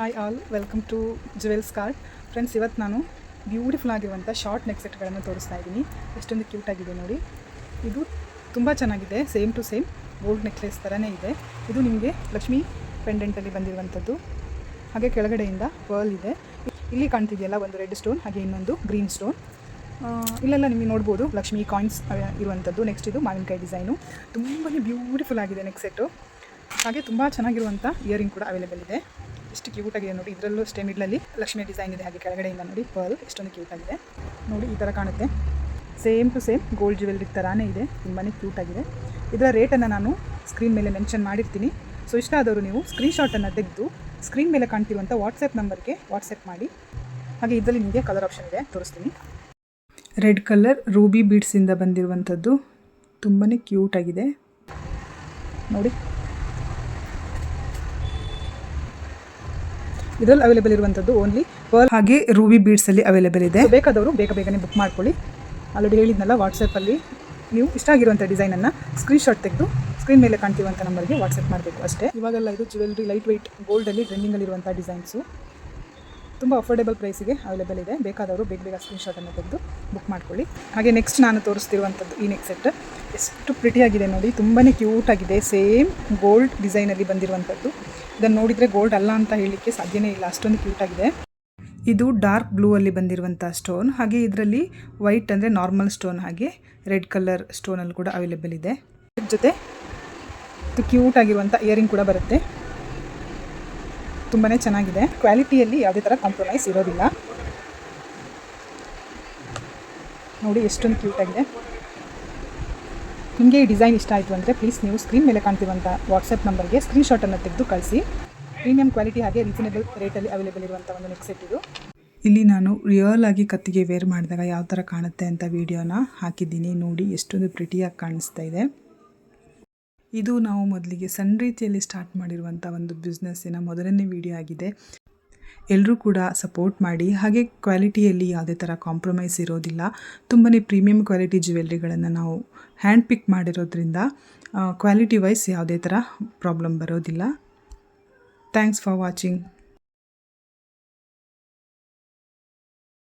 Hi all, welcome to jewels cart. Friends, ಇವತ್ತು ನಾನು beautiful ಆಗಿರುವಂಥ ಶಾರ್ಟ್ ನೆಕ್ ಸೆಟ್ಗಳನ್ನು ತೋರಿಸ್ತಾ ಇದ್ದೀನಿ. ಎಷ್ಟೊಂದು ಕ್ಯೂಟಾಗಿದೆ ನೋಡಿ. ಇದು ತುಂಬ ಚೆನ್ನಾಗಿದೆ. Same to same gold necklace ಥರನೇ ಇದೆ. ಇದು ನಿಮಗೆ ಲಕ್ಷ್ಮಿ ಪೆಂಡೆಂಟಲ್ಲಿ ಬಂದಿರುವಂಥದ್ದು. ಹಾಗೆ ಕೆಳಗಡೆಯಿಂದ ಪರ್ಲ್ ಇದೆ. ಇಲ್ಲಿ ಕಾಣ್ತಿದೆಯಲ್ಲ, ಒಂದು ರೆಡ್ ಸ್ಟೋನ್, ಹಾಗೆ ಇನ್ನೊಂದು ಗ್ರೀನ್ ಸ್ಟೋನ್. ಇಲ್ಲೆಲ್ಲ ನಿಮಗೆ ನೋಡ್ಬೋದು ಲಕ್ಷ್ಮಿ ಕಾಯಿನ್ಸ್ ಇರುವಂಥದ್ದು. ನೆಕ್ಸ್ಟ್ ಇದು ಮಾವಿನಕಾಯಿ ಡಿಸೈನು. ತುಂಬಾ ಬ್ಯೂಟಿಫುಲ್ ಆಗಿದೆ ನೆಕ್ ಸೆಟ್ಟು. ಹಾಗೆ ತುಂಬ ಚೆನ್ನಾಗಿರುವಂಥ ಇಯರಿಂಗ್ ಕೂಡ ಅವೈಲೇಬಲ್ ಇದೆ. ಎಷ್ಟು ಕ್ಯೂಟಾಗಿದೆ ನೋಡಿ. ಇದರಲ್ಲೂ ಅಷ್ಟೇ ಮಿಡ್ಲಲ್ಲಿ ಲಕ್ಷ್ಮಿ ಡಿಸೈನ್ ಇದೆ. ಹಾಗೆ ಕೆಳಗಡೆಯಿಂದ ನೋಡಿ ಪರ್ಲ್ ಎಷ್ಟೊಂದು ಕ್ಯೂಟಾಗಿದೆ ನೋಡಿ. ಈ ಥರ ಕಾಣುತ್ತೆ. Same to same gold jewellery ಥರಾನೇ ಇದೆ. ತುಂಬಾ ಕ್ಯೂಟಾಗಿದೆ. ಇದರ ರೇಟನ್ನು ನಾನು ಸ್ಕ್ರೀನ್ ಮೇಲೆ ಮೆನ್ಷನ್ ಮಾಡಿರ್ತೀನಿ. ಸೊ ಇಷ್ಟ ಆದವರು ನೀವು ಸ್ಕ್ರೀನ್ಶಾಟನ್ನು ತೆಗೆದು ಸ್ಕ್ರೀನ್ ಮೇಲೆ ಕಾಣ್ತಿರುವಂಥ ವಾಟ್ಸಪ್ ನಂಬರ್ಗೆ ವಾಟ್ಸಪ್ ಮಾಡಿ. ಹಾಗೆ ಇದರಲ್ಲಿ ನಿಮಗೆ ಕಲರ್ ಆಪ್ಷನ್ ಇದೆ, ತೋರಿಸ್ತೀನಿ. ರೆಡ್ ಕಲರ್ ರೂಬಿ ಬೀಡ್ಸಿಂದ ಬಂದಿರುವಂಥದ್ದು. ತುಂಬಾ ಕ್ಯೂಟಾಗಿದೆ ನೋಡಿ. ಇದರಲ್ಲಿ ಅವೈಲೇಬಲ್ ಇರುವಂಥದ್ದು ಓನ್ಲಿ ಪರ್ಲ್ ಹಾಗೆ ರೂಬಿ ಬೀಡ್ಸಲ್ಲಿ ಅವೈಲೇಬಲ್ ಇದೆ. ಬೇಕಾದವರು ಬೇಗನೆ ಬುಕ್ ಮಾಡ್ಕೊಳ್ಳಿ. ಆಲ್ರೆಡಿ ಹೇಳಿದ್ನಲ್ಲ, ವಾಟ್ಸಪ್ಪಲ್ಲಿ ನೀವು ಇಷ್ಟ ಆಗಿರುವಂಥ ಡಿಸೈನನ್ನು ಸ್ಕ್ರೀನ್ಶಾಟ್ ತೆಗೆದು ಸ್ಕ್ರೀನ್ ಮೇಲೆ ಕಾಣ್ತಿರುವಂಥ ನಂಬರ್ಗೆ ವಾಟ್ಸಪ್ ಮಾಡಬೇಕು ಅಷ್ಟೇ. ಇವಾಗೆಲ್ಲ ಇದು ಜ್ಯುವೆಲ್ರಿ ಲೈಟ್ ವೆಯ್ಟ್ ಗೋಲ್ಡಲ್ಲಿ ಟ್ರೆಂಡಿಂಗಲ್ಲಿರುವಂಥ ಡಿಸೈನ್ಸು ತುಂಬ ಅಫೋರ್ಡೆಬಲ್ ಪ್ರೈಸಿಗೆ ಅವೈಲೇಬಲ್ ಇದೆ. ಬೇಕಾದವರು ಬೇಗ ಸ್ಕ್ರೀನ್ಶಾಟನ್ನು ತೆಗೆದು ಬುಕ್ ಮಾಡ್ಕೊಳ್ಳಿ. ಹಾಗೆ ನೆಕ್ಸ್ಟ್ ನಾನು ತೋರಿಸ್ತಿರುವಂಥದ್ದು ಈ ನೆಕ್ ಸೆಟ್ ಎಷ್ಟು ಪ್ರಿಟಿಯಾಗಿದೆ ನೋಡಿ. ತುಂಬಾ ಕ್ಯೂಟಾಗಿದೆ. ಸೇಮ್ ಗೋಲ್ಡ್ ಡಿಸೈನಲ್ಲಿ ಬಂದಿರುವಂಥದ್ದು. ಇದನ್ನು ನೋಡಿದರೆ ಗೋಲ್ಡ್ ಅಲ್ಲ ಅಂತ ಹೇಳಲಿಕ್ಕೆ ಸಾಧ್ಯನೇ ಇಲ್ಲ, ಅಷ್ಟೊಂದು ಕ್ಯೂಟಾಗಿದೆ. ಇದು ಡಾರ್ಕ್ ಬ್ಲೂ ಅಲ್ಲಿ ಬಂದಿರುವಂಥ ಸ್ಟೋನ್. ಹಾಗೆ ಇದರಲ್ಲಿ ವೈಟ್ ಅಂದರೆ ನಾರ್ಮಲ್ ಸ್ಟೋನ್, ಹಾಗೆ ರೆಡ್ ಕಲರ್ ಸ್ಟೋನಲ್ಲಿ ಕೂಡ ಅವೈಲೇಬಲ್ ಇದೆ. ಇದ್ರ ಜೊತೆ ಕ್ಯೂಟಾಗಿರುವಂಥ ಇಯರಿಂಗ್ ಕೂಡ ಬರುತ್ತೆ. ತುಂಬಾ ಚೆನ್ನಾಗಿದೆ. ಕ್ವಾಲಿಟಿಯಲ್ಲಿ ಯಾವುದೇ ಥರ ಕಾಂಪ್ರಮೈಸ್ ಇರೋದಿಲ್ಲ ನೋಡಿ. ಎಷ್ಟೊಂದು ಕ್ಯೂಟಾಗಿದೆ. ನಿಮಗೆ ಈ ಡಿಸೈನ್ ಇಷ್ಟ ಆಯಿತು ಅಂದರೆ ಪ್ಲೀಸ್ ನೀವು ಸ್ಕ್ರೀನ್ ಮೇಲೆ ಕಾಣ್ತಿರುವಂಥ ವಾಟ್ಸಪ್ ನಂಬರ್ಗೆ ಸ್ಕ್ರೀನ್ಶಾಟನ್ನು ತೆಗೆದು ಕಳಿಸಿ. ಪ್ರೀಮಿಯಂ ಕ್ವಾಲಿಟಿ ಹಾಗೆ ರೀಸನೇಬಲ್ ರೇಟಲ್ಲಿ ಅವೈಲೇಬಲ್ ಇರುವಂಥ ಒಂದು ನೆಕ್ ಸೆಟ್ ಇದು. ಇಲ್ಲಿ ನಾನು ರಿಯಲ್ ಆಗಿ ಕತ್ತಿಗೆ ವೇರ್ ಮಾಡಿದಾಗ ಯಾವ ಥರ ಕಾಣುತ್ತೆ ಅಂತ ವಿಡಿಯೋನ ಹಾಕಿದ್ದೀನಿ ನೋಡಿ. ಎಷ್ಟೊಂದು ಪ್ರಿಟಿಯಾಗಿ ಕಾಣಿಸ್ತಾ ಇದೆ. ಇದು ನಾವು ಮೊದಲಿಗೆ ಸಣ್ಣ ರೀತಿಯಲ್ಲಿ ಸ್ಟಾರ್ಟ್ ಮಾಡಿರುವಂಥ ಒಂದು ಬಿಸ್ನೆಸ್ಸಿನ ಮೊದಲನೇ ವಿಡಿಯೋ ಆಗಿದೆ. ಎಲ್ಲರೂ ಕೂಡ ಸಪೋರ್ಟ್ ಮಾಡಿ. ಹಾಗೆ ಕ್ವಾಲಿಟಿಯಲ್ಲಿ ಯಾವುದೇ ಥರ ಕಾಂಪ್ರಮೈಸ್ ಇರೋದಿಲ್ಲ. ತುಂಬಾ ಪ್ರೀಮಿಯಂ ಕ್ವಾಲಿಟಿ ಜ್ಯುವೆಲ್ರಿಗಳನ್ನು ನಾವು ಹ್ಯಾಂಡ್ ಪಿಕ್ ಮಾಡಿರೋದ್ರಿಂದ ಕ್ವಾಲಿಟಿ ವೈಸ್ ಯಾವುದೇ ಥರ ಪ್ರಾಬ್ಲಮ್ ಬರೋದಿಲ್ಲ. Thanks for watching.